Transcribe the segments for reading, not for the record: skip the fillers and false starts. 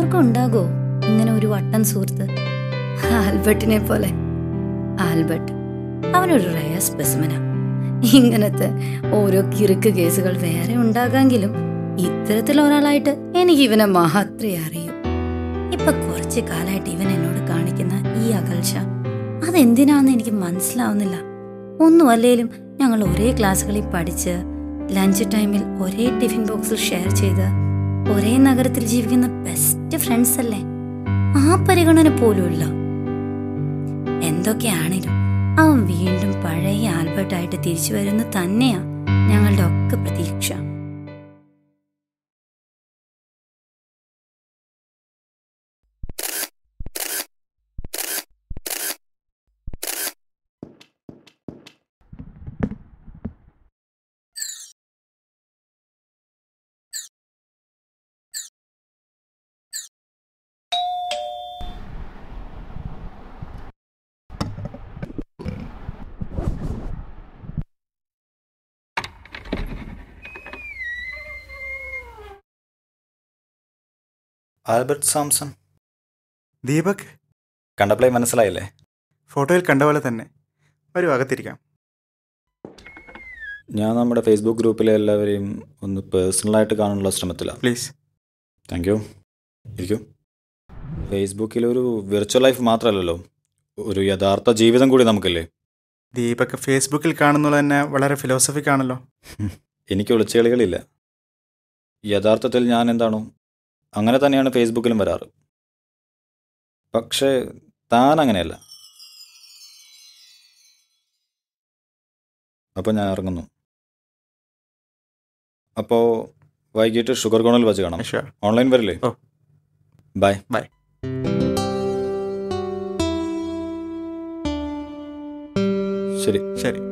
എല്ലാവർക്കും ഉണ്ടാകോ ഇങ്ങനെ ഒരു വട്ടൻ സുഹൃത്ത്? ആൽബർട്ടിനെ പോലെ. ആൽബർട്ട് അവനൊരു റയർ സ്പെസിമനാ. ഇങ്ങനത്തെ ഓരോ കിറുക്ക് കേസുകൾ വേറെ ഉണ്ടാകാമെങ്കിലും ഇത്തരത്തിൽ ഒരാളായിട്ട് എനിക്ക് ഇവനെ മാത്രമേ അറിയൂ. ഇപ്പൊ കുറച്ച് കാലമായിട്ട് ഇവൻ എന്നോട് കാണിക്കുന്ന ഈ അകൽച്ച അതെന്തിനാന്ന് എനിക്ക് മനസ്സിലാവുന്നില്ല. ഒന്നും അല്ലേലും ഞങ്ങൾ ഒരേ ക്ലാസ്സുകളിൽ പഠിച്ച് ലഞ്ച് ടൈമിൽ ഒരേ ടിഫിൻ ബോക്സിൽ ഷെയർ ചെയ്ത് ഒരേ നഗരത്തിൽ ജീവിക്കുന്ന ബെസ്റ്റ് ഫ്രണ്ട്സ് അല്ലേ? ആ പരിഗണന പോലും ഇല്ല. എന്തൊക്കെയാണേലും അവൻ വീണ്ടും പഴയ ആൽബർട്ടായിട്ട് തിരിച്ചു വരുന്ന തന്നെയാ ഞങ്ങളുടെ ഒക്കെ പ്രതീക്ഷ. ആൽബർട്ട് സാംസൺ. ദീപക് കണ്ടപ്പോഴേ മനസ്സിലായില്ലേ? ഫോട്ടോയിൽ കണ്ട പോലെ തന്നെ. വരൂ, അകത്തിരിക്കാം. ഞാൻ നമ്മുടെ ഫേസ്ബുക്ക് ഗ്രൂപ്പിലെ എല്ലാവരെയും ഒന്ന് പേഴ്സണലായിട്ട് കാണാനുള്ള ശ്രമത്തിലാണ്. പ്ലീസ്. Thank you. ഇരിക്കും. ഫേസ്ബുക്കിലൊരു വിർച്വൽ ലൈഫ് മാത്രമല്ലല്ലോ, ഒരു യഥാർത്ഥ ജീവിതം കൂടി നമുക്കില്ലേ? ദീപക് ഫേസ്ബുക്കിൽ കാണുന്നത് തന്നെ വളരെ ഫിലോസഫിക് ആണല്ലോ. എനിക്ക് ഒളിച്ചുകളികളില്ല. യഥാർത്ഥത്തിൽ ഞാൻ എന്താണോ അങ്ങനെ തന്നെയാണ് ഫേസ്ബുക്കിലും വരാറ്. പക്ഷേ താൻ അങ്ങനെയല്ല. അപ്പോൾ ഞാൻ ഇറങ്ങുന്നു. അപ്പോൾ വൈകിട്ട് ഷുഗർ കോണിൽ വെച്ച് കാണാം. ഓൺലൈൻ വരില്ലേ? ഓ, ബൈ. ബൈ. ശരി. ശരി.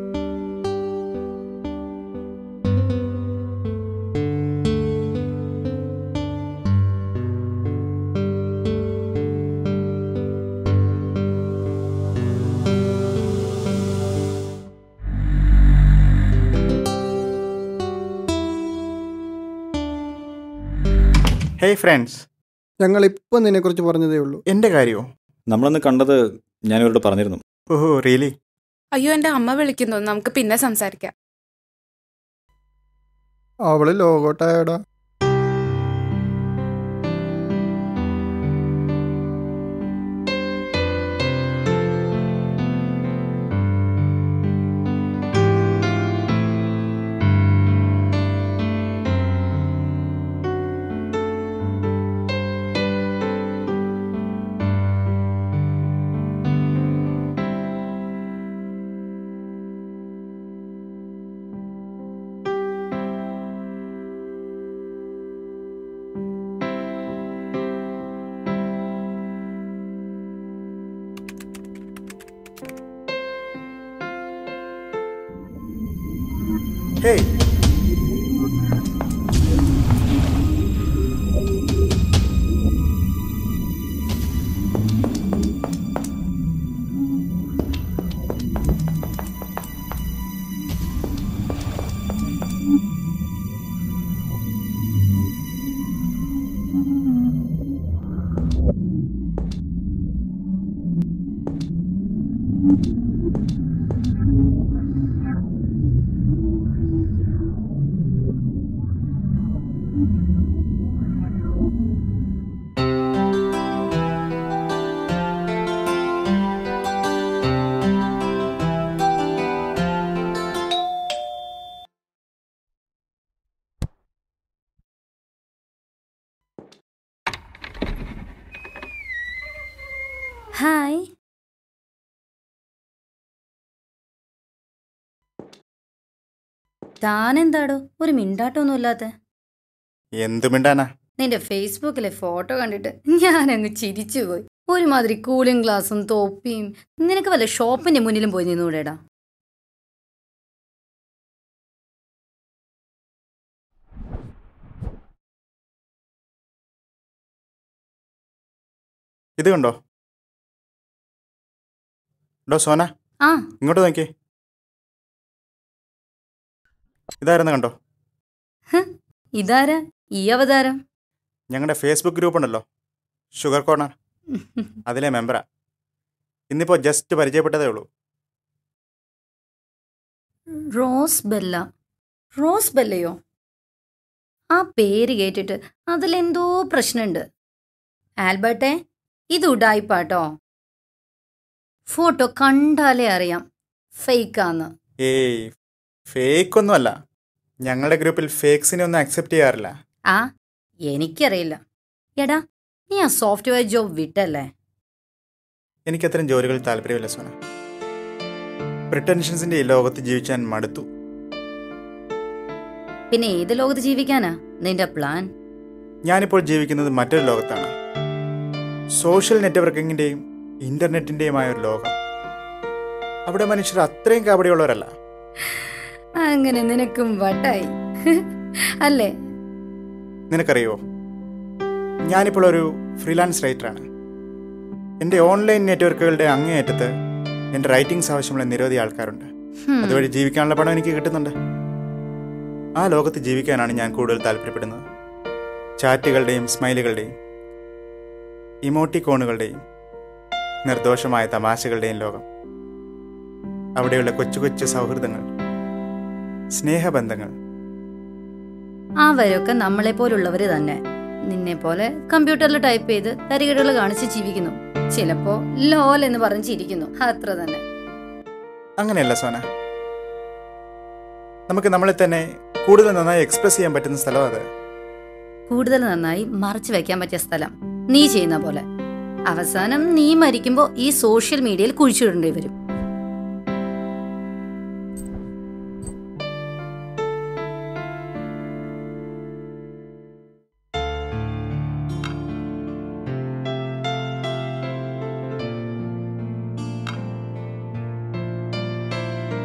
ഹേയ് ഫ്രണ്ട്സ്, ഞങ്ങളിപ്പോൾ നിന്നെക്കുറിച്ച് പറഞ്ഞതേ ഉള്ളൂ. എൻ്റെ കാര്യമോ? നമ്മളന്ന് കണ്ടത് ഞാൻ ഇവരോട് പറഞ്ഞിരുന്നു. ഓഹോ, റിയലി? അയ്യോ, എൻ്റെ അമ്മ വിളിക്കുന്നു, നമുക്ക് പിന്നെ സംസാരിക്കാം. അവള് ലോകോട്ടായടാ. Hey, hi. താനെന്താടോ ഒരു മിണ്ടാട്ടൊന്നും ഇല്ലാത്ത? എന്ത് മിണ്ടാനാ? നിന്റെ ഫേസ്ബുക്കിലെ ഫോട്ടോ കണ്ടിട്ട് ഞാനങ്ങ് ചിരിച്ചുപോയി. ഒരുമാതിരി കൂളിംഗ് ഗ്ലാസും തോപ്പിയും. നിനക്ക് വല്ല ഷോപ്പിന്റെ മുന്നിലും പോയി നിന്നൂടേടാ? ഇത് കണ്ടോ? ഡോ സോന, ആ, ഇങ്ങോട്ട് നോക്കിയേ. ഇതായിരുന്നു കണ്ടോ? ഇതാരാ ഈ അവതാരം? ഞങ്ങളുടെ ഫേസ്ബുക്ക് ഗ്രൂപ്പ് ഉണ്ടല്ലോ, ഷുഗർ കോർണർ അതിലെ മെമ്പറാ. ഇന്നിപ്പോൾ ജസ്റ്റ് പരിചയപ്പെട്ടതേ ഉള്ളൂ. Rose Bella. റോസ് ബെല്ലയോ? ആ പേര് കേട്ടിട്ട് അതിലെന്തോ പ്രശ്നമുണ്ട്. ആൽബർട്ടെ, ഇത് ഉഡായിപ്പാട്ടോ. ഫോട്ടോ കണ്ടാലേ അറിയാം ഫേക്കാന്ന്. ഏയ്, ഫേക്കൊന്നുമല്ല. ഞങ്ങളുടെ ഗ്രൂപ്പിൽ ഫേക്സിനെ ഒന്നും അക്സെപ്റ്റ് ചെയ്യാറില്ല. ആ, എനിക്കറിയില്ല. എടാ, നീ ആ സോഫ്റ്റ്വെയർ ജോബ് വിട്ടല്ലേ? എനിക്കത്തരം ജോലികളിൽ താല്പര്യമില്ല സോന. പ്രിട്ടൻഷൻസിന്റെ ഈ ലോകത്ത് ജീവിക്കാൻ മടുത്തു. പിന്നെ ഏത് ലോകത്ത് ജീവിക്കാനാ നിന്റെ പ്ലാൻ? ഞാനിപ്പോൾ ജീവിക്കുന്നത് മറ്റൊരു ലോകത്താണ്. സോഷ്യൽ നെറ്റ്വർക്കിങ്ങിന്റെയും ഇന്റർനെറ്റിന്റെയുമായ ഒരു ലോകം. അവിടെ മനുഷ്യർ അത്രയും കപടിയുള്ളവരല്ല. അങ്ങനെ നിനക്കും വട്ടായി അല്ലേ? നിനക്കറിയോ, ഞാനിപ്പോൾ ഒരു ഫ്രീലാൻസ് റൈറ്ററാണ്. എൻ്റെ ഓൺലൈൻ നെറ്റ്വർക്കുകളുടെ അങ്ങേയറ്റത്ത് എൻ്റെ റൈറ്റിംഗ്സ് ആവശ്യമുള്ള നിരവധി ആൾക്കാരുണ്ട്. അതുവഴി ജീവിക്കാനുള്ള പണം എനിക്ക് കിട്ടുന്നുണ്ട്. ആ ലോകത്ത് ജീവിക്കാനാണ് ഞാൻ കൂടുതൽ താല്പര്യപ്പെടുന്നത്. ചാറ്റുകളുടെയും സ്മൈലുകളുടെയും ഇമോട്ടിക്കോണുകളുടെയും നിർദോഷമായ തമാശകളുടെയും ലോകം. അവിടെയുള്ള കൊച്ചു കൊച്ചു സൗഹൃദങ്ങൾ, സ്നേഹബന്ധങ്ങൾ. അവരൊക്കെ നമ്മളെ പോലുള്ളവര് തന്നെ. നിന്നെ പോലെ കമ്പ്യൂട്ടറിൽ ടൈപ്പ് ചെയ്ത് തരികടകൾ കാണിച്ച് ജീവിക്കുന്നു. ചിലപ്പോ ലോൽ എന്ന് പറഞ്ഞ് ചിരിക്കുന്നു. അത്ര തന്നെ. അങ്ങനെയല്ല സോന. നമുക്ക് നമ്മളെ തന്നെ കൂടുതൽ നന്നായി എക്സ്പ്രസ് ചെയ്യാൻ പറ്റുന്ന സ്ഥലം അത്. കൂടുതൽ നന്നായി മറച്ചു വെക്കാൻ പറ്റിയ സ്ഥലം നീ ചെയ്യുന്ന പോലെ. അവസാനം നീ മരിക്കുമ്പോ ഈ സോഷ്യൽ മീഡിയയിൽ കുഴിച്ചിടേണ്ടി വരും.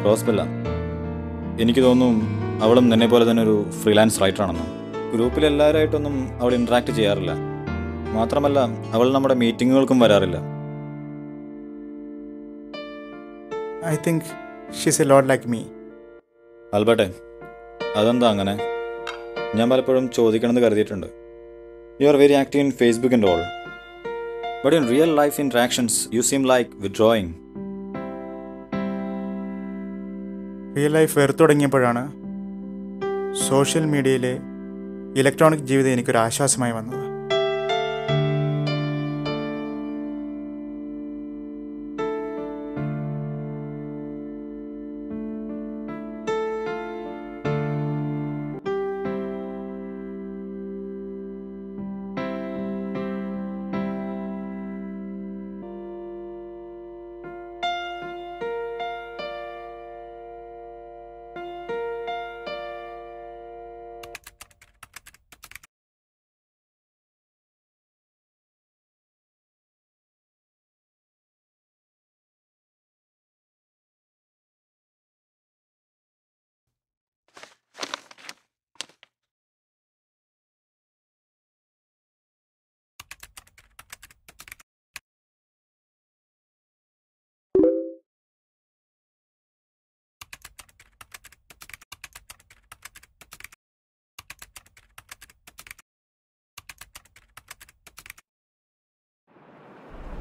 റോസ് ബെല്ല, എനിക്ക് തോന്നുന്നു അവളും നിന്നെ പോലെ തന്നെ ഒരു ഫ്രീലാൻസ് റൈറ്ററാണെന്നും. ഗ്രൂപ്പിൽ എല്ലാവരുമായിട്ടൊന്നും അവൾ ഇൻട്രാക്ട് ചെയ്യാറില്ല. മാത്രമല്ല, അവൾ നമ്മുടെ മീറ്റിങ്ങുകൾക്കും വരാറില്ല. I think she's a lot like me. ആൽബർട്ടെ, അതെന്താ അങ്ങനെ? ഞാൻ പലപ്പോഴും ചോദിക്കണമെന്ന് കരുതിയിട്ടുണ്ട്. You are very active in Facebook and all, but in real life interactions you seem like withdrawing. Real life വെറുത്തു തുടങ്ങിയപ്പോഴാണ് സോഷ്യൽ മീഡിയയിലെ ഇലക്ട്രോണിക് ജീവിതം എനിക്കൊരു ആശ്വാസമായി വന്നത്.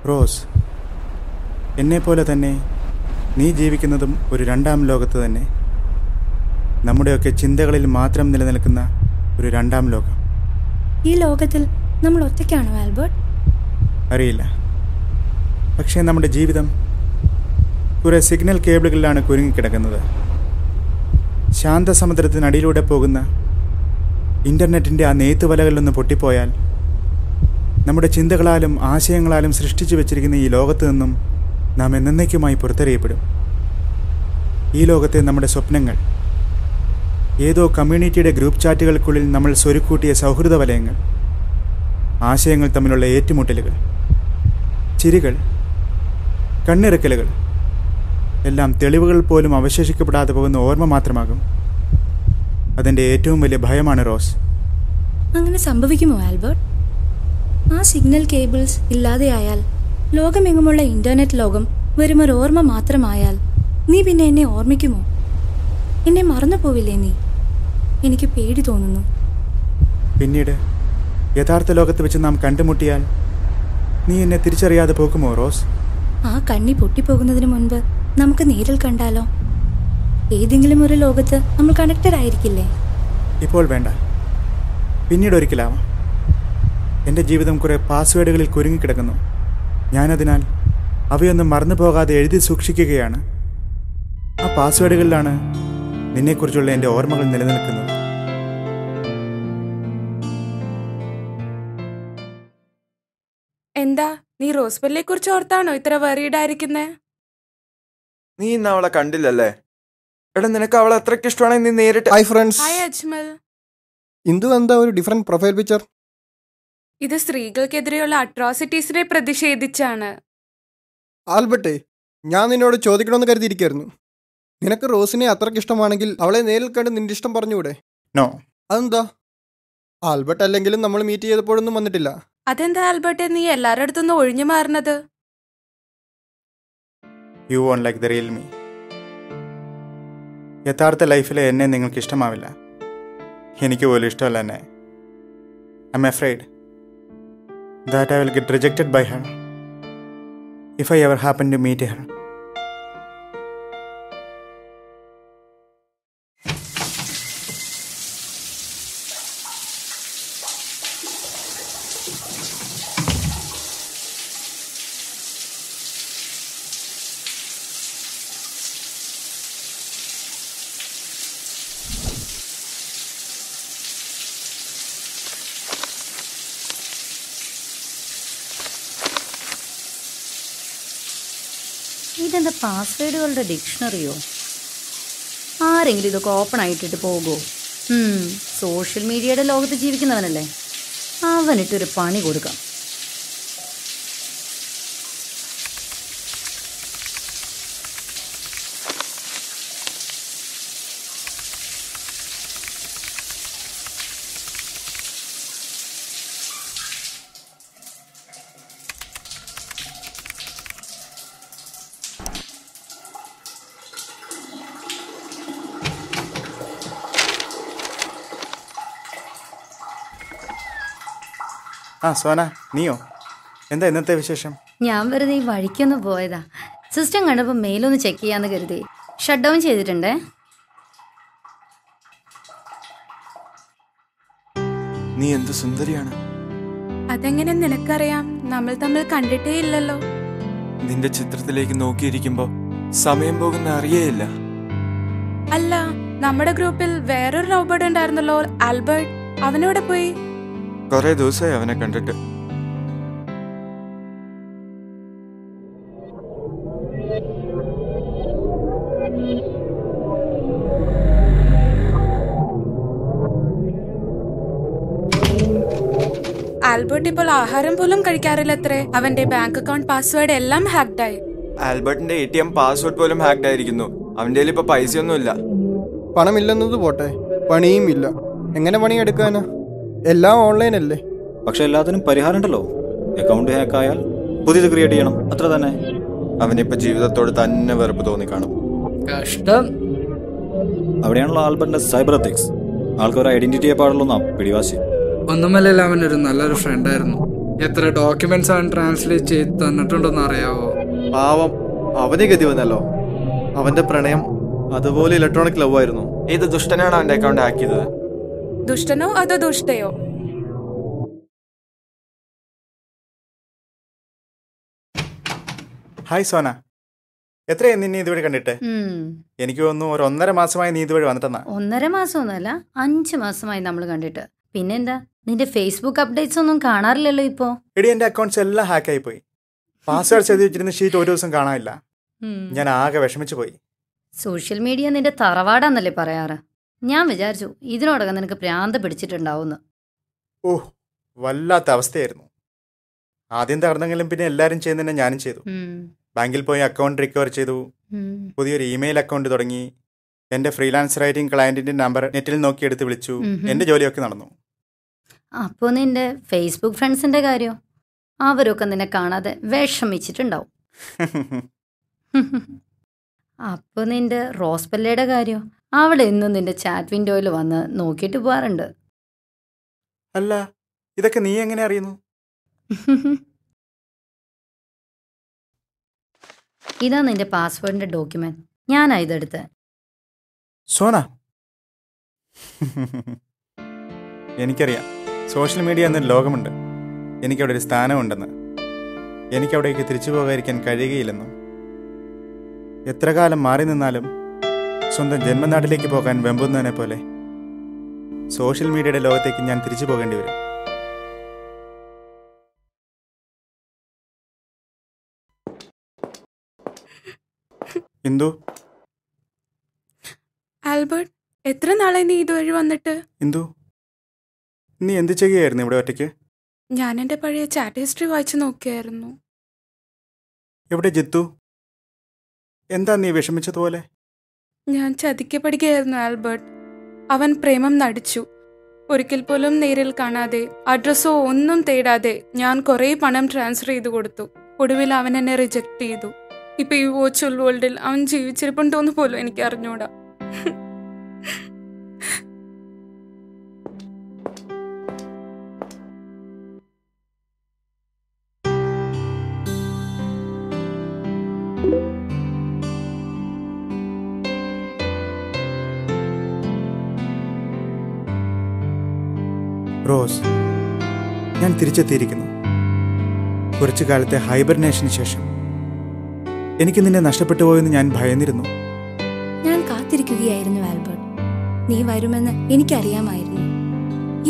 റോസ്, എന്നെപ്പോലെ തന്നെ നീ ജീവിക്കുന്നതും ഒരു രണ്ടാം ലോകത്ത് തന്നെ. നമ്മുടെയൊക്കെ ചിന്തകളിൽ മാത്രം നിലനിൽക്കുന്ന ഒരു രണ്ടാം ലോകം. ഈ ലോകത്തിൽ നമ്മൾ ഒറ്റയ്ക്കാണോ ആൽബർട്ട്? അറിയില്ല. പക്ഷേ നമ്മുടെ ജീവിതം കുറേ സിഗ്നൽ കേബിളുകളിലാണ് കുരുങ്ങിക്കിടക്കുന്നത്. ശാന്തസമുദ്രത്തിനടിയിലൂടെ പോകുന്ന ഇൻ്റർനെറ്റിൻ്റെ ആ നെയ്ത്തുവലകളിലൊന്ന് പൊട്ടിപ്പോയാൽ നമ്മുടെ ചിന്തകളാലും ആശയങ്ങളാലും സൃഷ്ടിച്ചു വെച്ചിരിക്കുന്ന ഈ ലോകത്ത് നിന്നും നാം എന്നേക്കുമായി പുറത്തെറിയപ്പെടും. ഈ ലോകത്തെ നമ്മുടെ സ്വപ്നങ്ങൾ, ഏതോ കമ്മ്യൂണിറ്റിയുടെ ഗ്രൂപ്പ് ചാറ്റുകൾക്കുള്ളിൽ നമ്മൾ സ്വരുക്കൂട്ടിയ സൗഹൃദ വലയങ്ങൾ, ആശയങ്ങൾ തമ്മിലുള്ള ഏറ്റുമുട്ടലുകൾ, ചിരികൾ, കണ്ണിറുക്കലുകൾ എല്ലാം തെളിവുകൾ പോലും അവശേഷിക്കപ്പെടാതെ പോകുന്ന ഓർമ്മ മാത്രമാകും. അതിൻ്റെ ഏറ്റവും വലിയ ഭയമാണ് റോസ്. അങ്ങനെ സംഭവിക്കുമോ ആൽബർട്ട്? ആ സിഗ്നൽ കേബിൾസ് ഇല്ലാതെയായാൽ, ലോകമെങ്ങുമുള്ള ഇന്റർനെറ്റ് ലോകം വെറുമൊരു ഓർമ്മ മാത്രമായാൽ, നീ പിന്നെ എന്നെ ഓർമ്മിക്കുമോ? എന്നെ മറന്നു പോവില്ലേ നീ? എനിക്ക് പേടി തോന്നുന്നു. പിന്നീട് യഥാർത്ഥ ലോകത്ത് വെച്ച് നാം കണ്ടുമുട്ടിയാൽ നീ എന്നെ തിരിച്ചറിയാതെ പോകുമോ റോസ്? ആ കണ്ണി പൊട്ടിപ്പോകുന്നതിന് മുൻപ് നമുക്ക് നേരിൽ കണ്ടാലോ? ഏതെങ്കിലും ഒരു ലോകത്ത് നമ്മൾ കണക്റ്റഡ് ആയിരിക്കില്ലേ? ഇപ്പോൾ വേണ്ട, പിന്നീട് ഒരിക്കലാവാം. എൻ്റെ ജീവിതം കുറേ പാസ്വേഡുകളിൽ കുരുങ്ങിക്കിടക്കുന്നു. ഞാനതിനാൽ അവയൊന്നും മറന്നു പോകാതെ എഴുതി സൂക്ഷിക്കുകയാണ്. ആ പാസ്വേഡുകളിലാണ് നിന്നെക്കുറിച്ചുള്ള എൻ്റെ ഓർമ്മകൾ നിലനിൽക്കുന്നത്. എന്താ നീ റോസ്ബെല്ലിയെ കുറിച്ച് ഓർത്താണോ ഇത്ര വറീഡായിരിക്കുന്നേ? നീ ഇന്ന് അവളെ കണ്ടില്ലല്ലേ? എടാ, നിനക്ക് അവളെ അത്രയ്ക്ക് ഇഷ്ടമാണെങ്കിൽ നീ നേരിട്ട്. Hi friends. Hi Ajmal. Indu എന്താ ഒരു ഡിഫറെന്റ് പ്രൊഫൈൽ പിക്ചർ? ഇത് സ്ത്രീകൾക്കെതിരെയുള്ള അട്രോസിറ്റീസിനെ പ്രതിഷേധിച്ചാണ്. ആൽബർട്ടേ, ഞാൻ നിന്നോട് ചോദിക്കണമെന്ന് കരുതിയിരിക്കായിരുന്നു. നിനക്ക് റോസിനെ അത്രയ്ക്ക് ഇഷ്ടമാണെങ്കിൽ അവളെ നേരിൽ കണ്ട് നിന്റെ ഇഷ്ടം പറഞ്ഞുകൂടെ? നോ. അതെന്താ? ആൽബർട്ട് അല്ലെങ്കിലും നമ്മൾ മീറ്റ് ചെയ്തപ്പോഴൊന്നും വന്നിട്ടില്ല. അതെന്താ ആൽബർട്ടെ നീ എല്ലാവരുടെ അടുത്തൊന്നും ഒഴിഞ്ഞു മാറുന്നത്? You won't like the real me. യഥാർത്ഥ ലൈഫിലെ എന്നെ നിങ്ങൾക്ക് ഇഷ്ടമാവില്ല. എനിക്ക് പോലും ഇഷ്ടമല്ല എന്നെ. I am afraid that I will get rejected by her if I ever happen to meet her. ഇതെന്താ പാസ്വേഡുകളുടെ ഡിക്ഷണറിയോ? ആരെങ്കിലും ഇതൊക്കെ ഓപ്പൺ ആയിട്ടിട്ട് പോകുമോ? സോഷ്യൽ മീഡിയയുടെ ലോകത്ത് ജീവിക്കുന്നവനല്ലേ, അവനിട്ടൊരു പണി കൊടുക്കാം. ആ സോന, നീയോ? എന്താ ഇന്നത്തെ വിശേഷം? ഞാൻ വെറുതെ ഈ വഴിക്കൊന്ന് പോയതാ. സിസ്റ്റം കണ്ടപ്പോൾ മെയിലൊന്ന് ചെക്ക് ചെയ്യാന്ന് കരുതി ഷട്ട് ഡൗൺ ചെയ്തിട്ടുണ്ടേ. നീ എന്ത് സുന്ദരിയാണ്. അതെങ്ങനെ നിനക്കറിയാം? നമ്മൾ തമ്മിൽ കണ്ടിട്ടേ ഇല്ലല്ലോ. നിന്റെ ചിത്രത്തിലേക്ക് നോക്കിയിരിക്കുമ്പോ സമയം പോകുന്ന അറിയേയില്ല. അല്ല, നമ്മുടെ ഗ്രൂപ്പിൽ വേറൊരു റോബോട്ട് ഉണ്ടായിരുന്നല്ലോ, ആൽബർട്ട്. അവനോടെ പോയി? കുറെ ദിവസമായി അവനെ കണ്ടിട്ട്. ആൽബർട്ട് ഇപ്പോൾ ആഹാരം പോലും കഴിക്കാറില്ലത്രേ. അവന്റെ ബാങ്ക് അക്കൗണ്ട് പാസ്വേഡ് എല്ലാം ഹാക്ഡായി. ആൽബർട്ടിന്റെ ATM പാസ്വേഡ് പോലും ഹാക്ഡ് ആയിരിക്കുന്നു. അവന്റെ കയ്യിൽ ഇപ്പൊ പൈസയൊന്നുമില്ല. പണമില്ലെന്നത് പോട്ടെ, പണിയും ഇല്ല. എങ്ങനെ പണിയെടുക്കാനാ? എല്ലാം ഓൺലൈൻ അല്ലേ. പക്ഷെ എല്ലാത്തിനും പരിഹാരം ഉണ്ടല്ലോ. അക്കൗണ്ട് ഹാക്കായാൽ പുതിയത് ക്രിയേറ്റ് ചെയ്യണം, അത്ര തന്നെ. അവനിപ്പോ ജീവിതത്തോട് തന്നെ വെറുപ്പ് തോന്നിക്കാണും. കഷ്ടം. അവിടെയാണല്ലോ ആൽബർട്ടിന്റെ സൈബർ എത്തിക്സ്. ആൾക്കൊരു ഐഡന്റിറ്റിയെ പാടുള്ളൂ പിടിവാശി. ഒന്നുമല്ലല്ലോ, അവനൊരു നല്ലൊരു ഫ്രണ്ടായിരുന്നു. എത്ര ഡോക്യുമെന്റ്സ് അവൻ ട്രാൻസ്ലേറ്റ് ചെയ്ത് തന്നിട്ടുണ്ടെന്ന് അറിയാവോ? പാവം, അവനെ ഗതി വന്നല്ലോ. അവന്റെ പ്രണയം അതുപോലെ ഇലക്ട്രോണിക് ലവ് ആയിരുന്നു. ഏത് ദുഷ്ടനാണ് അവന്റെ അക്കൗണ്ട് ഹാക്ക് ചെയ്തത്? ദുഷ്ടനോ അതോ ദുഷ്ടയോ? ഹായ് സോന, എത്രയായി നിന്നെ ഇതുവഴി കണ്ടിട്ട്? എനിക്ക് തോന്നുന്നു ഒരു 1.5 മാസമായി നീ ഇതുവഴി വന്നിട്ടെന്നാ. 1.5 മാസമൊന്നുമല്ല, 5 മാസമായി നമ്മൾ കണ്ടിട്ട്. പിന്നെന്താ, നിന്റെ ഫേസ്ബുക്ക് അപ്ഡേറ്റ്സ് ഒന്നും കാണാറില്ലല്ലോ ഇപ്പോ? എടി, എന്റെ അക്കൗണ്ട്സ് എല്ലാം ഹാക്കായി പോയി. പാസ്വേഡ് ചെയ്ത് വെച്ചിരുന്ന ഷീറ്റ് ഒരു ദിവസം കാണാനില്ല. ഞാൻ ആകെ വിഷമിച്ചു പോയി. സോഷ്യൽ മീഡിയ നിന്റെ തറവാടാന്നല്ലേ പറയാറ്. ഞാൻ വിചാരിച്ചു ഇതിനോടകം നിനക്ക് ഭ്രാന്ത് പിടിച്ചിട്ടുണ്ടാവുമെന്ന്. ഓഹ്, വല്ലാത്ത അവസ്ഥയായിരുന്നു. ആദ്യം തകർന്നെങ്കിലും പിന്നെ എല്ലാവരും ചെയ്യുന്നതന്നെ ഞാനും ചെയ്തു. ബാങ്കിൽ പോയി അക്കൗണ്ട് റിക്കവർ ചെയ്തു. പുതിയൊരു ഇമെയിൽ അക്കൗണ്ട് തുടങ്ങി. എൻ്റെ ഫ്രീലാൻസ് റൈറ്റിംഗ് ക്ലയൻറ്റിൻ്റെ നമ്പർ നെറ്റിൽ നോക്കി എടുത്ത് വിളിച്ചു. എൻ്റെ ജോലിയൊക്കെ നടന്നു. അപ്പോൾ നിന്റെ ഫേസ്ബുക്ക് ഫ്രണ്ട്സിന്റെ കാര്യം? അവരൊക്കെ നിന്നെ കാണാതെ വിഷമിച്ചിട്ടുണ്ടാവും. അപ്പോൾ നിന്റെ റോസ്ബെല്ലയുടെ കാര്യം? അവളെ എന്നും നിന്റെ ചാറ്റ് വിൻഡോയിൽ വന്ന് നോക്കിയിട്ട് പോകാറുണ്ട്. അല്ല, ഇതൊക്കെ നീ എങ്ങനെ അറിയുന്നു? ഇതാ നിന്റെ പാസ്വേഡിന്റെ ഡോക്യുമെന്റ്. ഞാനാ ഇതെടുത്ത്. സോന, എനിക്കറിയാം സോഷ്യൽ മീഡിയ എന്നൊരു ലോകമുണ്ട്. എനിക്കവിടെ ഒരു സ്ഥാനമുണ്ടെന്ന്. എനിക്കവിടേക്ക് തിരിച്ചു പോകാതിരിക്കാൻ കഴിയുകയില്ലെന്നും. എത്ര കാലം മാറി നിന്നാലും സ്വന്തം ജന്മനാട്ടിലേക്ക് പോകാൻ വെമ്പുന്നതിനെ പോലെ സോഷ്യൽ മീഡിയയുടെ ലോകത്തേക്ക് ഞാൻ തിരിച്ചു പോകേണ്ടി വരും. ഇന്ദു, ആൽബർട്ട്, എത്ര നാളായി നീ ഇതുവഴി വന്നിട്ട്? ഇന്ദു, നീ എന്ത് ചെയ്യുകയായിരുന്നു ഇവിടെ ഒറ്റയ്ക്ക്? ഞാൻ എൻ്റെ പഴയ ചാറ്റ് ഹിസ്റ്ററി വായിച്ചു നോക്കിയായിരുന്നു. എവിടെ ജിത്തു? എന്താ നീ വിഷമിച്ചതുപോലെ? ഞാൻ ചതിക്കപ്പെടുകയായിരുന്നു ആൽബർട്ട്. അവൻ പ്രേമം നടിച്ചു. ഒരിക്കൽ പോലും നേരിൽ കാണാതെ, അഡ്രസ്സോ ഒന്നും തേടാതെ ഞാൻ കുറേ പണം ട്രാൻസ്ഫർ ചെയ്തു കൊടുത്തു. ഒടുവിൽ അവൻ എന്നെ റിജക്റ്റ് ചെയ്തു. ഇപ്പൊ ഈ വെർച്വൽ വേൾഡിൽ അവൻ ജീവിച്ചിരിപ്പുണ്ടോന്ന് പോലും എനിക്ക് അറിഞ്ഞൂടാ. റോസ്, ഞാൻ തിരിച്ചെത്തിയിരിക്കുന്നു. കുറച്ചു കാലത്തെ ഹൈബർനേഷന് ശേഷം എനിക്ക് നിന്നെ നഷ്ടപ്പെട്ടു പോയെന്ന് ഞാൻ ഭയന്നിരുന്നു. ഞാൻ കാത്തിരിക്കുകയായിരുന്നു ആൽബർട്ട്. നീ വരുമെന്ന് എനിക്കറിയാമായിരുന്നു.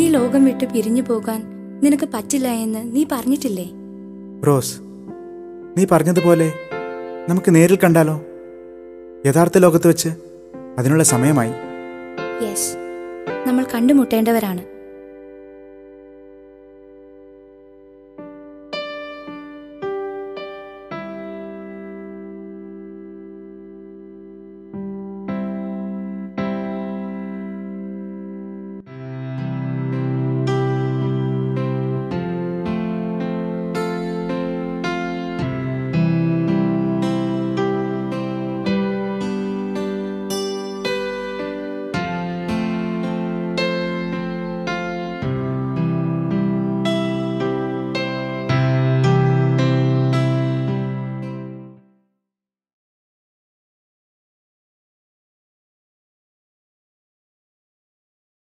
ഈ ലോകം വിട്ട് പിരിഞ്ഞു പോകാൻ നിനക്ക് പറ്റില്ല എന്ന് നീ പറഞ്ഞിട്ടില്ലേ? റോസ്, നീ പറഞ്ഞതുപോലെ നമുക്ക് നേരിൽ കണ്ടാലോ? യഥാർത്ഥ ലോകത്ത് വെച്ച് അതിനുള്ള സമയമായി. യെസ്, നമ്മൾ കണ്ടുമുട്ടേണ്ടവരാണ്.